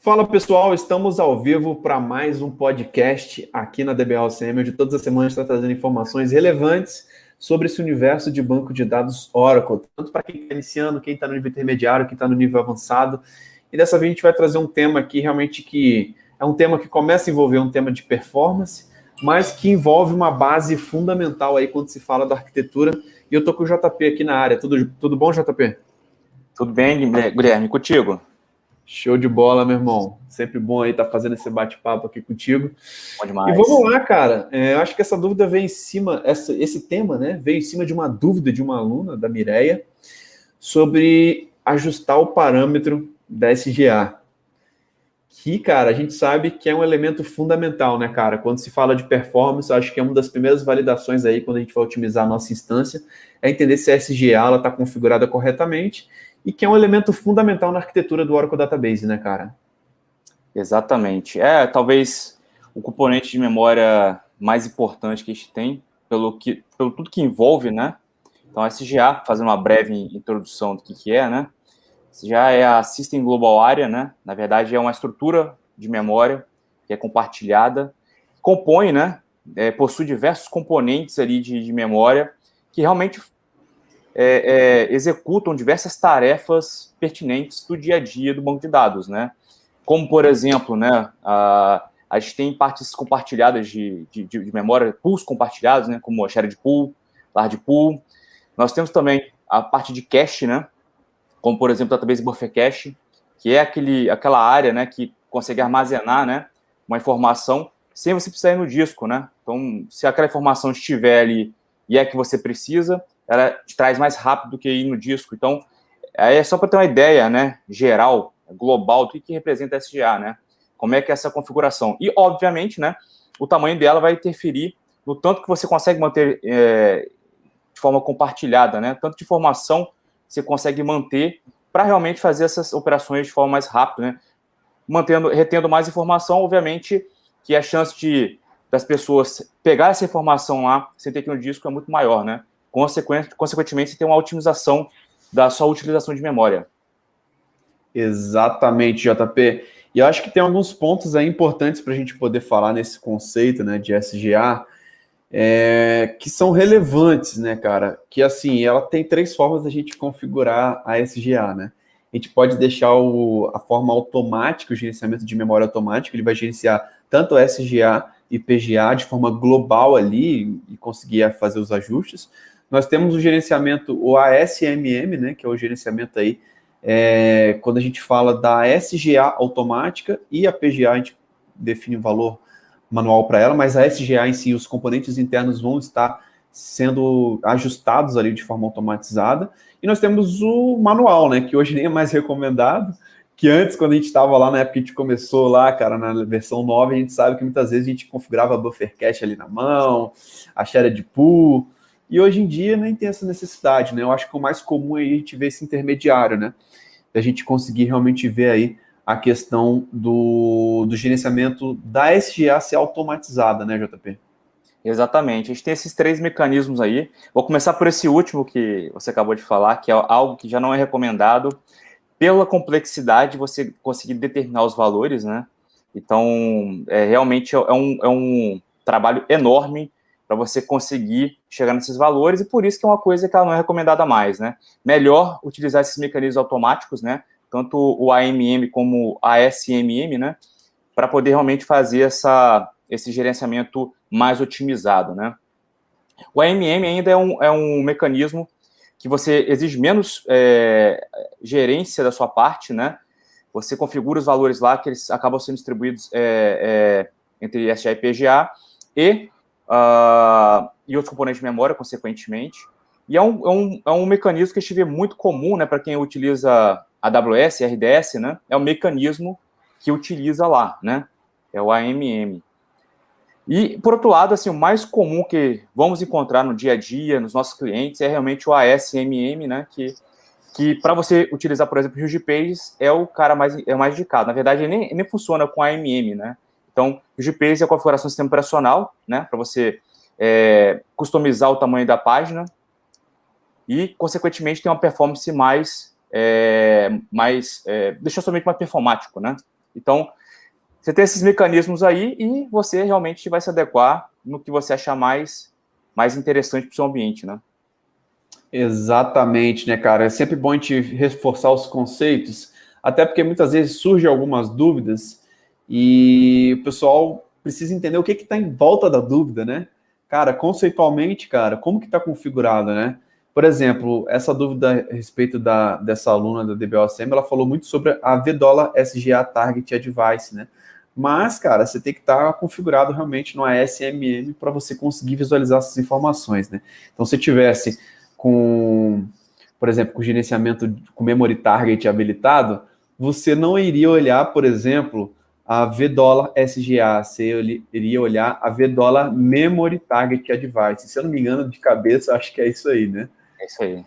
Fala pessoal, estamos ao vivo para mais um podcast aqui na DBALCM, onde todas as semanas está trazendo informações relevantes sobre esse universo de banco de dados Oracle, tanto para quem está iniciando, quem está no nível intermediário, quem está no nível avançado. E dessa vez a gente vai trazer um tema aqui realmente que é um tema que começa a envolver um tema de performance, mas que envolve uma base fundamental aí quando se fala da arquitetura. E eu estou com o JP aqui na área. Tudo bom, JP? Tudo bem, Guilherme, contigo? Show de bola, meu irmão. Sempre bom aí estar fazendo esse bate-papo aqui contigo. Bom demais. E vamos lá, cara. Eu acho que essa dúvida veio em cima, esse tema, né? Veio em cima de uma dúvida de uma aluna, da Mireia, sobre ajustar o parâmetro da SGA. Que, cara, a gente sabe que é um elemento fundamental, né, cara? Quando se fala de performance, eu acho que é uma das primeiras validações aí, quando a gente vai otimizar a nossa instância, é entender se a SGA está configurada corretamente e que é um elemento fundamental na arquitetura do Oracle Database, né, cara? Exatamente. Talvez o componente de memória mais importante que a gente tem, pelo tudo que envolve, né? Então, a SGA, fazendo uma breve introdução do que é, né? SGA é a System Global Area, né? Na verdade, é uma estrutura de memória que é compartilhada, compõe, né? Possui diversos componentes ali de memória que realmente executam diversas tarefas pertinentes do dia a dia do banco de dados, né? Como, por exemplo, né, a gente tem partes compartilhadas de memória, pools compartilhados, né, como a shared pool, large pool. Nós temos também a parte de cache, né, como, por exemplo, a database buffer cache, que é aquela área, né, que consegue armazenar, né, uma informação sem você precisar ir no disco, né? Então, se aquela informação estiver ali e é que você precisa, ela te traz mais rápido do que ir no disco. Então, é só para ter uma ideia, né, geral, global, do que representa a SGA, né? Como é que é essa configuração. E, obviamente, né, o tamanho dela vai interferir no tanto que você consegue manter de forma compartilhada, né? Tanto de informação que você consegue manter para realmente fazer essas operações de forma mais rápida, né? Retendo mais informação, obviamente, que a chance das pessoas pegar essa informação lá sem ter que ir no disco é muito maior, né? Consequentemente, você tem uma otimização da sua utilização de memória. Exatamente, JP. E eu acho que tem alguns pontos aí importantes para a gente poder falar nesse conceito, né, de SGA, que são relevantes, né, cara? Que, assim, ela tem três formas da gente configurar a SGA, né? A gente pode deixar a forma automática, o gerenciamento de memória automático, ele vai gerenciar tanto a SGA e PGA de forma global ali e conseguir fazer os ajustes. Nós temos o gerenciamento, o ASMM, né, que é o gerenciamento aí, quando a gente fala da SGA automática e a PGA, a gente define um valor manual para ela, mas a SGA em si, os componentes internos vão estar sendo ajustados ali de forma automatizada. E nós temos o manual, né, que hoje nem é mais recomendado, que antes, quando a gente estava lá, na época que a gente começou lá, cara, na versão 9, a gente sabe que muitas vezes a gente configurava a buffer cache ali na mão, a shared pool, e hoje em dia nem tem essa necessidade, né? Eu acho que o mais comum é a gente ver esse intermediário, né? A gente conseguir realmente ver aí a questão do gerenciamento da SGA ser automatizada, né, JP? Exatamente. A gente tem esses três mecanismos aí. Vou começar por esse último que você acabou de falar, que é algo que já não é recomendado pela complexidade de você conseguir determinar os valores, né? Então, realmente é um trabalho enorme para você conseguir chegar nesses valores, e por isso que é uma coisa que ela não é recomendada mais, né? Melhor utilizar esses mecanismos automáticos, né? Tanto o AMM como a SMM, né? Para poder realmente fazer esse gerenciamento mais otimizado, né? O AMM ainda é um mecanismo que você exige menos gerência da sua parte, né? Você configura os valores lá que eles acabam sendo distribuídos entre SGA e PGA e outros componentes de memória, consequentemente. E é um mecanismo que a gente vê muito comum, né, para quem utiliza AWS, RDS, né? É um mecanismo que utiliza lá, né? É o AMM. E, por outro lado, assim, o mais comum que vamos encontrar no dia a dia, nos nossos clientes, é realmente o ASMM, né? Que para você utilizar, por exemplo, o Huge Pages, é o cara mais indicado. Na verdade, ele nem funciona com AMM, né? Então, o Huge Pages é a configuração do sistema operacional, né? Para você customizar o tamanho da página e, consequentemente, ter uma performance deixa somente mais performático, né? Então, você tem esses mecanismos aí e você realmente vai se adequar no que você achar mais interessante para o seu ambiente, né? Exatamente, né, cara? É sempre bom a gente reforçar os conceitos, até porque muitas vezes surgem algumas dúvidas e o pessoal precisa entender o que está em volta da dúvida, né? Cara, conceitualmente, cara, como que está configurado, né? Por exemplo, essa dúvida a respeito dessa aluna da DBOSM, ela falou muito sobre a VDOLA SGA Target Advice, né? Mas, cara, você tem que estar configurado realmente no ASMM para você conseguir visualizar essas informações, né? Então, se tivesse com, por exemplo, com gerenciamento com memory target habilitado, você não iria olhar, por exemplo, a VDOLA SGA, você iria olhar a VDOLA Memory Target Advice. Se eu não me engano, de cabeça, acho que é isso aí, né? É isso aí.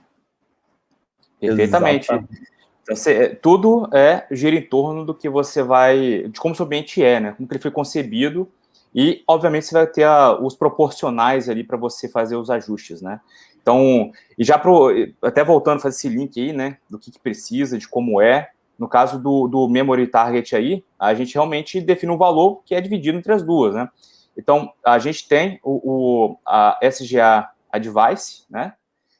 Perfeitamente. Exatamente. Tudo gira em torno do que você vai, de como o seu ambiente é, né? Como que ele foi concebido e, obviamente, você vai ter os proporcionais ali para você fazer os ajustes, né? Então, e já até voltando a fazer esse link aí, né? Do que precisa, de como é. No caso do Memory Target aí, a gente realmente define um valor que é dividido entre as duas, né? Então, a gente tem a SGA Advice, né?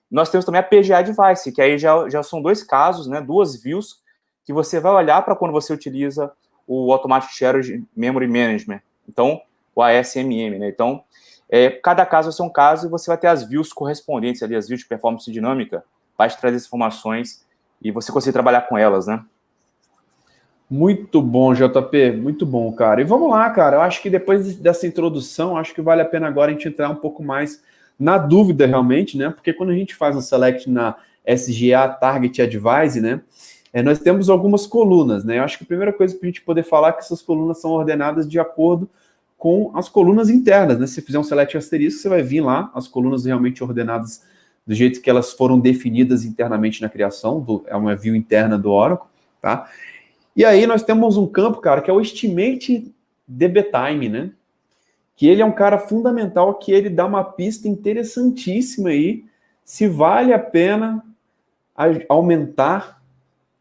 Nós temos também a PGA Device, que aí já são dois casos, né, duas views, que você vai olhar para quando você utiliza o Automatic Shared Memory Management, então, o ASMM, né? Então, cada caso vai ser um caso e você vai ter as views correspondentes ali, as views de performance dinâmica, vai te trazer as informações e você conseguir trabalhar com elas, né? Muito bom, JP, muito bom, cara. E vamos lá, cara, eu acho que depois dessa introdução, acho que vale a pena agora a gente entrar um pouco mais na dúvida realmente, né? Porque quando a gente faz um select na SGA Target Advice, né? Nós temos algumas colunas, né? Eu acho que a primeira coisa para a gente poder falar é que essas colunas são ordenadas de acordo com as colunas internas, né? Se fizer um select asterisco, você vai vir lá, as colunas realmente ordenadas do jeito que elas foram definidas internamente na criação, é uma view interna do Oracle, tá? E aí nós temos um campo, cara, que é o Estimate DBTime, né? Que ele é um cara fundamental, que ele dá uma pista interessantíssima aí, se vale a pena aumentar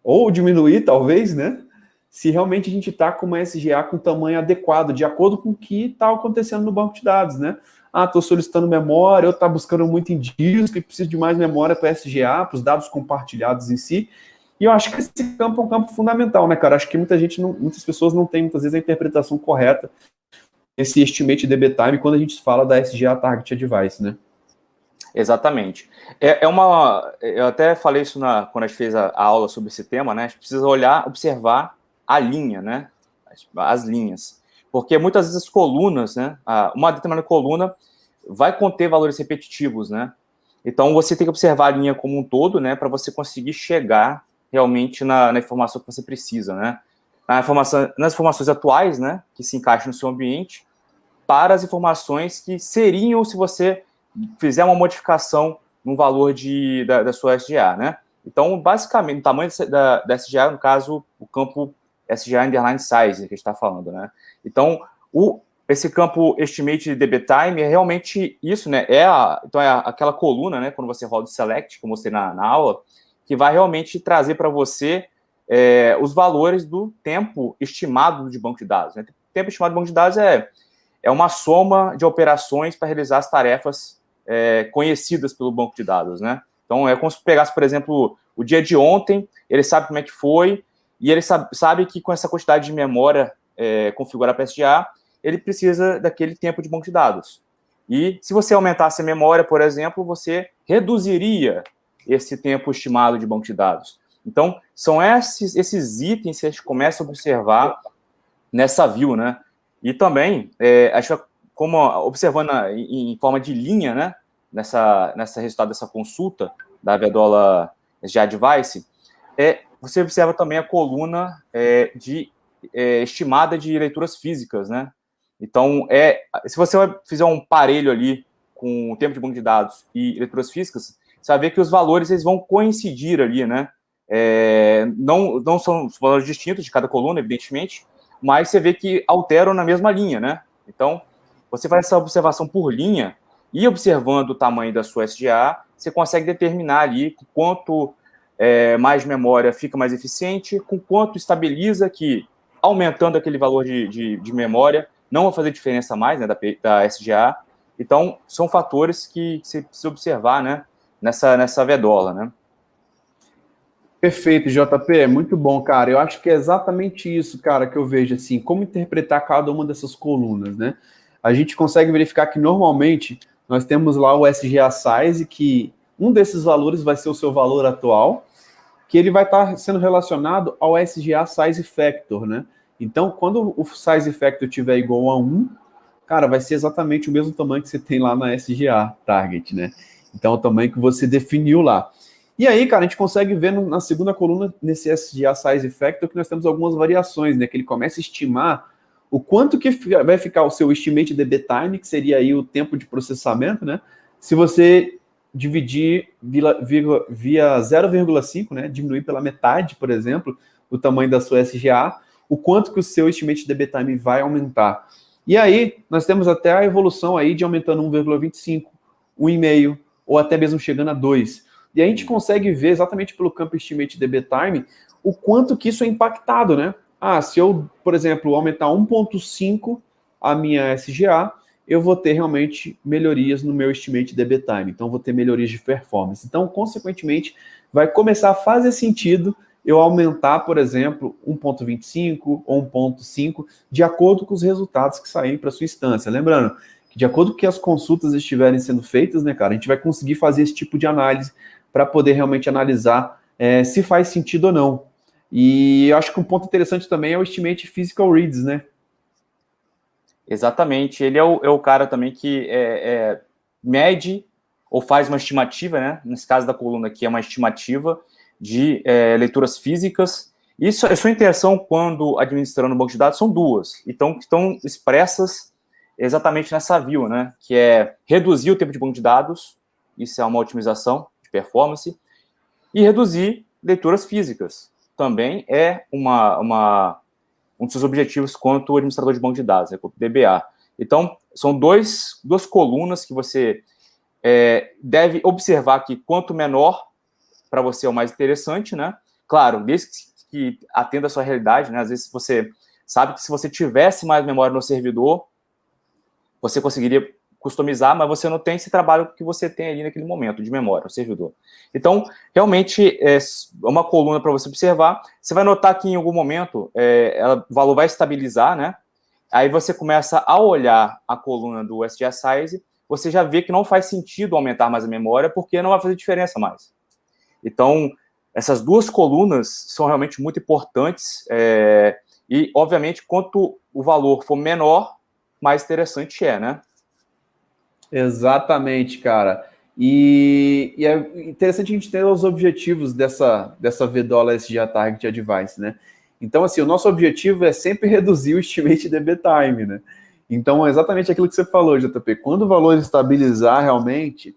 ou diminuir, talvez, né? Se realmente a gente está com uma SGA com tamanho adequado, de acordo com o que está acontecendo no banco de dados, né? Ah, estou solicitando memória, eu estou buscando muito em disco e preciso de mais memória para SGA, para os dados compartilhados em si. E eu acho que esse campo é um campo fundamental, né, cara? Acho que muitas pessoas não têm, muitas vezes, a interpretação correta esse estimate DB time quando a gente fala da SGA Target Advice, né? Exatamente. Eu até falei isso quando a gente fez a aula sobre esse tema, né? A gente precisa observar a linha, né? As linhas. Porque muitas vezes as colunas, né? Uma determinada coluna vai conter valores repetitivos, né? Então você tem que observar a linha como um todo, né? Para você conseguir chegar realmente na informação que você precisa, né? Nas informações atuais, né? Que se encaixam no seu ambiente, para as informações que seriam se você fizer uma modificação no valor da sua SGA, né? Então, basicamente, o tamanho da SGA, no caso, o campo SGA underline size, que a gente está falando, né? Então, esse campo estimate DBTime é realmente isso, né? Então, aquela coluna, né? Quando você roda o select, como eu mostrei na aula, que vai realmente trazer para você os valores do tempo estimado de banco de dados, né? O tempo estimado de banco de dados é uma soma de operações para realizar as tarefas conhecidas pelo banco de dados, né? Então, é como se pegasse, por exemplo, o dia de ontem, ele sabe como é que foi, e ele sabe que com essa quantidade de memória configurada para SGA, ele precisa daquele tempo de banco de dados. E se você aumentasse a memória, por exemplo, você reduziria esse tempo estimado de banco de dados. Então, são esses itens que a gente começa a observar nessa view, né? E também, acho que como observando em forma de linha, né, nessa resultado dessa consulta da VDOLA SGA Advice, você observa também a coluna estimada de leituras físicas, né? Então, se você fizer um parelho ali com o tempo de banco de dados e leituras físicas, você vai ver que os valores eles vão coincidir ali, né? Não são os valores distintos de cada coluna, evidentemente, mas você vê que alteram na mesma linha, né? Então, você faz essa observação por linha e observando o tamanho da sua SGA, você consegue determinar ali com quanto mais memória fica mais eficiente, com quanto estabiliza que aumentando aquele valor de memória, não vai fazer diferença mais, né, da SGA. Então, são fatores que você precisa observar, né, nessa vedola, né? Perfeito, JP, é muito bom, cara. Eu acho que é exatamente isso, cara, que eu vejo, assim, como interpretar cada uma dessas colunas, né? A gente consegue verificar que, normalmente, nós temos lá o SGA Size, que um desses valores vai ser o seu valor atual, que ele vai estar sendo relacionado ao SGA Size Factor, né? Então, quando o Size Factor tiver igual a 1, cara, vai ser exatamente o mesmo tamanho que você tem lá na SGA Target, né? Então, é o tamanho que você definiu lá. E aí, cara, a gente consegue ver na segunda coluna, nesse SGA Size Factor, que nós temos algumas variações, né? Que ele começa a estimar o quanto que vai ficar o seu Estimate DB Time, que seria aí o tempo de processamento, né? Se você dividir via 0,5, né? Diminuir pela metade, por exemplo, o tamanho da sua SGA, o quanto que o seu Estimate DB Time vai aumentar. E aí, nós temos até a evolução aí de aumentando 1,25, 1,5, ou até mesmo chegando a 2. E a gente consegue ver exatamente pelo campo Estimate DB Time o quanto que isso é impactado, né? Se eu, por exemplo, aumentar 1,5 a minha SGA, eu vou ter realmente melhorias no meu Estimate DB Time. Então, vou ter melhorias de performance. Então, consequentemente, vai começar a fazer sentido eu aumentar, por exemplo, 1,25 ou 1,5, de acordo com os resultados que saírem para sua instância. Lembrando que, de acordo com que as consultas estiverem sendo feitas, né, cara, a gente vai conseguir fazer esse tipo de análise para poder realmente analisar se faz sentido ou não. E eu acho que um ponto interessante também é o Estimate Physical Reads, né? Exatamente. Ele é o cara também que mede ou faz uma estimativa, né? Nesse caso da coluna aqui, é uma estimativa de leituras físicas. Isso, a sua intenção quando administrando o banco de dados são duas. Então, que estão expressas exatamente nessa view, né? Que é reduzir o tempo de banco de dados, isso é uma otimização de performance, e reduzir leituras físicas. Também é um dos seus objetivos quanto administrador de banco de dados, né, quanto DBA. Então, são duas colunas que você deve observar que quanto menor, para você é o mais interessante, né? Claro, desde que atenda a sua realidade, né? Às vezes você sabe que se você tivesse mais memória no servidor, você conseguiria customizar, mas você não tem esse trabalho que você tem ali naquele momento de memória, no servidor. Então, realmente, é uma coluna para você observar. Você vai notar que em algum momento o valor vai estabilizar, né? Aí você começa a olhar a coluna do SGA Size, você já vê que não faz sentido aumentar mais a memória, porque não vai fazer diferença mais. Então, essas duas colunas são realmente muito importantes, e, obviamente, quanto o valor for menor, mais interessante né? Exatamente, cara. E é interessante a gente ter os objetivos dessa VDOLA SGA Target Advice, né? Então, assim, o nosso objetivo é sempre reduzir o Estimate DB Time, né? Então, é exatamente aquilo que você falou, JP. Quando o valor estabilizar realmente,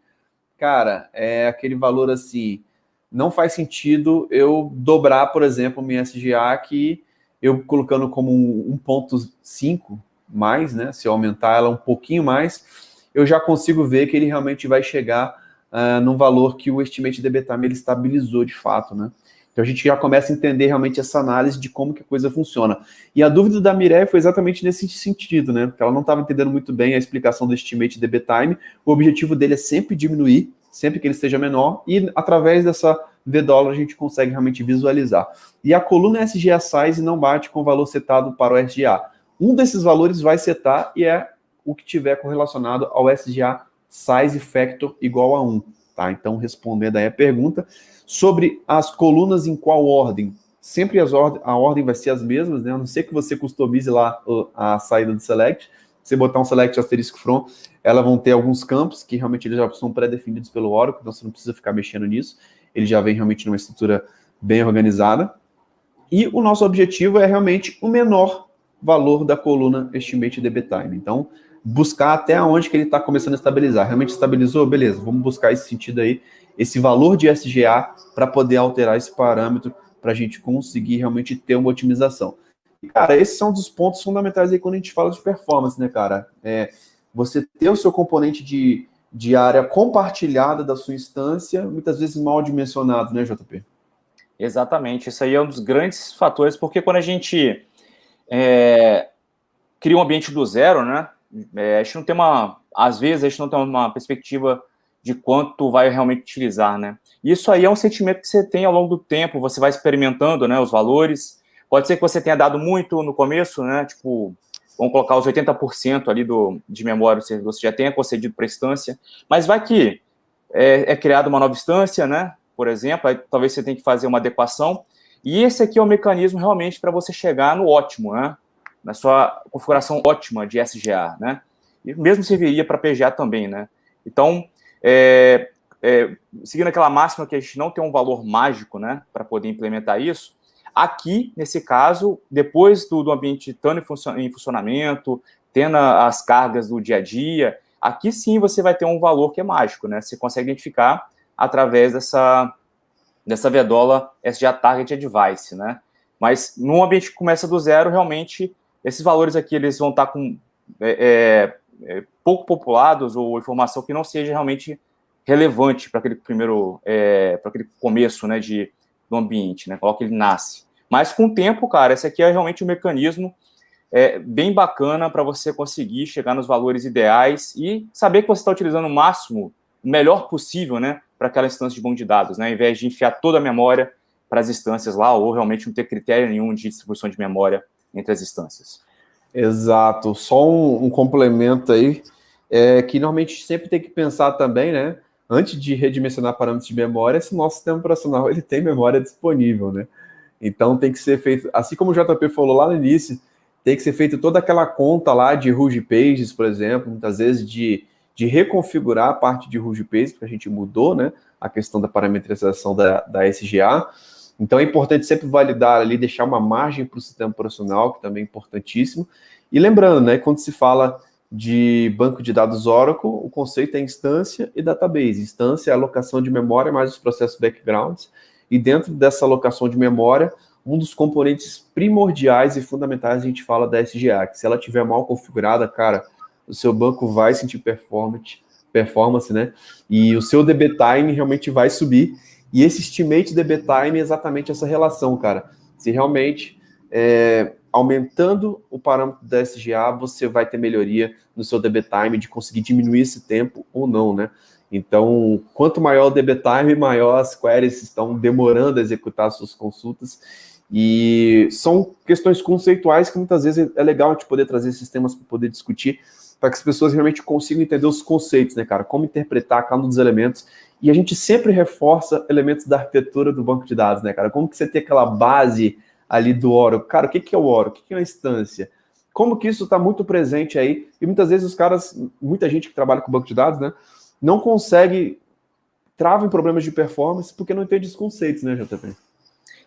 cara, é aquele valor assim, não faz sentido eu dobrar, por exemplo, minha SGA que eu colocando como 1,5 mais, né? Se eu aumentar ela um pouquinho mais, eu já consigo ver que ele realmente vai chegar num valor que o Estimate DB Time ele estabilizou de fato, né? Então a gente já começa a entender realmente essa análise de como que a coisa funciona. E a dúvida da Mireia foi exatamente nesse sentido, né? Porque ela não estava entendendo muito bem a explicação do Estimate DB Time. O objetivo dele é sempre diminuir, sempre que ele esteja menor, e através dessa VDOLA a gente consegue realmente visualizar. E a coluna SGA Size não bate com o valor setado para o SGA. Um desses valores vai setar e é o que tiver correlacionado ao SGA Size Factor igual a 1. Tá? Então, respondendo aí a pergunta, sobre as colunas em qual ordem? Sempre a ordem vai ser as mesmas, né? A não ser que você customize lá a saída do select. Se você botar um select asterisco from, elas vão ter alguns campos que realmente eles já são pré-definidos pelo Oracle, então você não precisa ficar mexendo nisso. Ele já vem realmente numa estrutura bem organizada. E o nosso objetivo é realmente o menor valor da coluna Estimate DB Time. Então, buscar até onde que ele está começando a estabilizar. Realmente estabilizou? Beleza, vamos buscar esse sentido aí, esse valor de SGA para poder alterar esse parâmetro para a gente conseguir realmente ter uma otimização. E, cara, esses são um dos pontos fundamentais aí quando a gente fala de performance, né, cara? Você ter o seu componente de área compartilhada da sua instância, muitas vezes mal dimensionado, né, JP? Exatamente, isso aí é um dos grandes fatores, porque quando a gente cria um ambiente do zero, né? A gente não tem às vezes a gente não tem uma perspectiva de quanto vai realmente utilizar, né? Isso aí é um sentimento que você tem ao longo do tempo, você vai experimentando, né, os valores. Pode ser que você tenha dado muito no começo, né? Tipo, vamos colocar os 80% ali de memória, você já tenha concedido para a instância, mas vai que é criada uma nova instância, né? Por exemplo, aí talvez você tenha que fazer uma adequação. E esse aqui é o mecanismo realmente para você chegar no ótimo, né? Na sua configuração ótima de SGA, né? E mesmo serviria para PGA também, né? Então, seguindo aquela máxima que a gente não tem um valor mágico, né, para poder implementar isso, aqui, nesse caso, depois do ambiente estando em funcionamento, tendo as cargas do dia a dia, aqui sim você vai ter um valor que é mágico, né? Você consegue identificar através dessa vedola SGA Target Advice, né? Mas num ambiente que começa do zero, realmente, esses valores aqui, eles vão estar com pouco populados ou informação que não seja realmente relevante para aquele para aquele começo, né, do ambiente, né? Qual que ele nasce. Mas com o tempo, cara, esse aqui é realmente um mecanismo bem bacana para você conseguir chegar nos valores ideais e saber que você está utilizando o máximo, o melhor possível, né, para aquela instância de banco de dados, né, ao invés de enfiar toda a memória para as instâncias lá ou realmente não ter critério nenhum de distribuição de memória entre as instâncias. Exato. Só um complemento aí, que normalmente sempre tem que pensar também, né? Antes de redimensionar parâmetros de memória, se o nosso sistema operacional ele tem memória disponível, né? Então tem que ser feito, assim como o JP falou lá no início, tem que ser feito toda aquela conta lá de Ruge Pages, por exemplo, muitas vezes de reconfigurar a parte de Ruge Pages, porque a gente mudou, né? A questão da parametrização da SGA. Então é importante sempre validar ali, deixar uma margem para o sistema operacional, que também é importantíssimo. E lembrando, né, quando se fala de banco de dados Oracle, o conceito é instância e database. Instância é a alocação de memória mais os processos backgrounds, e dentro dessa alocação de memória, um dos componentes primordiais e fundamentais a gente fala da SGA, que se ela estiver mal configurada, cara, o seu banco vai sentir performance, né? E o seu DB time realmente vai subir. E esse estimate DB time é exatamente essa relação, cara. Se realmente aumentando o parâmetro da SGA, você vai ter melhoria no seu DB time de conseguir diminuir esse tempo ou não, né? Então, quanto maior o DB time, maior as queries estão demorando a executar suas consultas. E são questões conceituais que muitas vezes é legal a gente poder trazer esses temas para poder discutir, para que as pessoas realmente consigam entender os conceitos, né, cara? Como interpretar cada um dos elementos. E a gente sempre reforça elementos da arquitetura do banco de dados, né, cara? Como que você tem aquela base ali do Oracle? Cara, o que é o Oracle? O que é uma instância? Como que isso está muito presente aí? E muitas vezes os caras, muita gente que trabalha com banco de dados, né, não consegue, trava em problemas de performance porque não entende os conceitos, né, JP?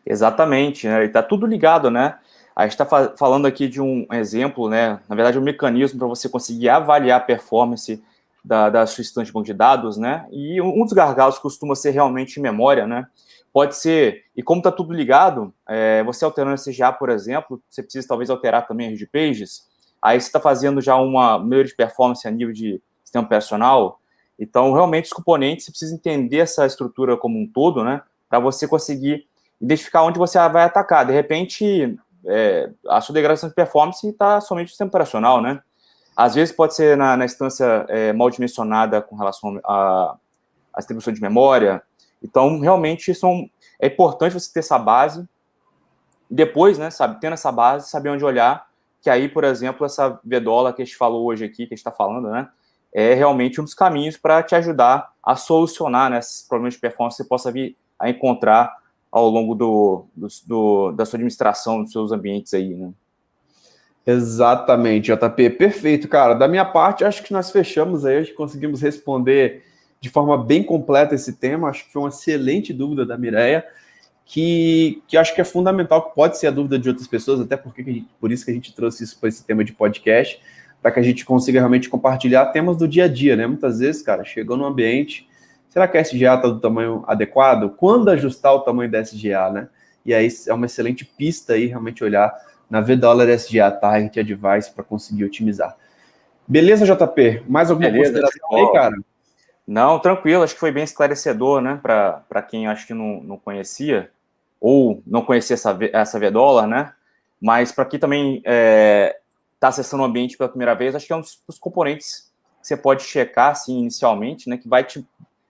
Exatamente, né? E tá tudo ligado, né? A gente está falando aqui de um exemplo, né? Na verdade, um mecanismo para você conseguir avaliar a performance da sua instância de banco de dados, né? E um dos gargalos costuma ser realmente memória, né? Pode ser, e como está tudo ligado, você alterando esse SGA, por exemplo, você precisa talvez alterar também a Ruge Pages, aí você está fazendo já uma melhoria de performance a nível de sistema operacional. Então, realmente, os componentes, você precisa entender essa estrutura como um todo, né? Para você conseguir identificar onde você vai atacar. De repente, a sua degradação de performance está somente no sistema operacional, né? Às vezes pode ser na instância mal dimensionada com relação à distribuição de memória. Então, realmente, é importante você ter essa base. Depois, né, tendo essa base, saber onde olhar, que aí, por exemplo, essa vedola que a gente falou hoje aqui, que a gente está falando, né, é realmente um dos caminhos para te ajudar a solucionar, né, esses problemas de performance que você possa vir a encontrar ao longo da sua administração, dos seus ambientes aí, né? Exatamente, JP. Perfeito, cara. Da minha parte, acho que nós fechamos aí, acho que conseguimos responder de forma bem completa esse tema. Acho que foi uma excelente dúvida da Mireia, que acho que é fundamental, que pode ser a dúvida de outras pessoas, até porque por isso que a gente trouxe isso para esse tema de podcast, para que a gente consiga realmente compartilhar temas do dia a dia, né? Muitas vezes, cara, chegou no ambiente, será que a SGA está do tamanho adequado? Quando ajustar o tamanho da SGA, né? E aí é uma excelente pista aí, realmente olhar na $SGA Target Advice para conseguir otimizar. Beleza, JP? Mais alguma consideração aí, cara? Não, tranquilo, acho que foi bem esclarecedor, né, para quem acho que não conhecia, ou não conhecia essa vedola, né? mas para quem também está acessando o ambiente pela primeira vez, acho que é um dos componentes que você pode checar, assim, inicialmente, né, que vai te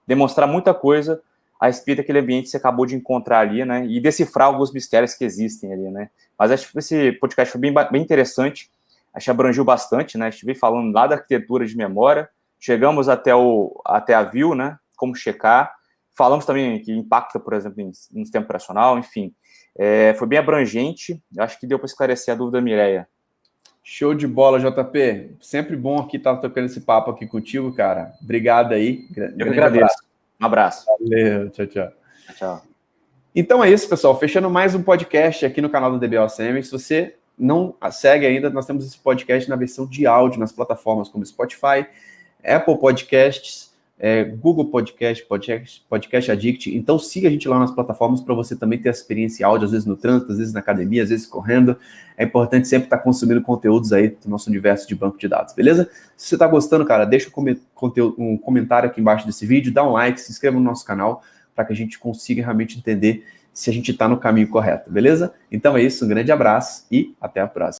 demonstrar muita coisa a respeito daquele ambiente que você acabou de encontrar ali, né, e decifrar alguns mistérios que existem ali, né. Mas acho que esse podcast foi bem interessante, acho que abrangiu bastante, né, a gente veio falando lá da arquitetura de memória, chegamos até a view, né, como checar, falamos também que impacta, por exemplo, no sistema operacional, enfim, foi bem abrangente, acho que deu para esclarecer a dúvida da Mireia. Show de bola, JP. Sempre bom aqui estar tocando esse papo aqui contigo, cara. Obrigado aí. Eu que agradeço. Um abraço. Valeu, tchau, tchau. Tchau. Então é isso, pessoal. Fechando mais um podcast aqui no canal do DBOCM. Se você não segue ainda, nós temos esse podcast na versão de áudio nas plataformas como Spotify, Apple Podcasts, Google Podcast Addict. Então siga a gente lá nas plataformas para você também ter a experiência áudio, às vezes no trânsito, às vezes na academia, às vezes correndo. É importante sempre estar consumindo conteúdos aí do nosso universo de banco de dados, beleza? Se você está gostando, cara, deixa um comentário aqui embaixo desse vídeo, dá um like, se inscreva no nosso canal para que a gente consiga realmente entender se a gente está no caminho correto, beleza? Então é isso, um grande abraço e até a próxima.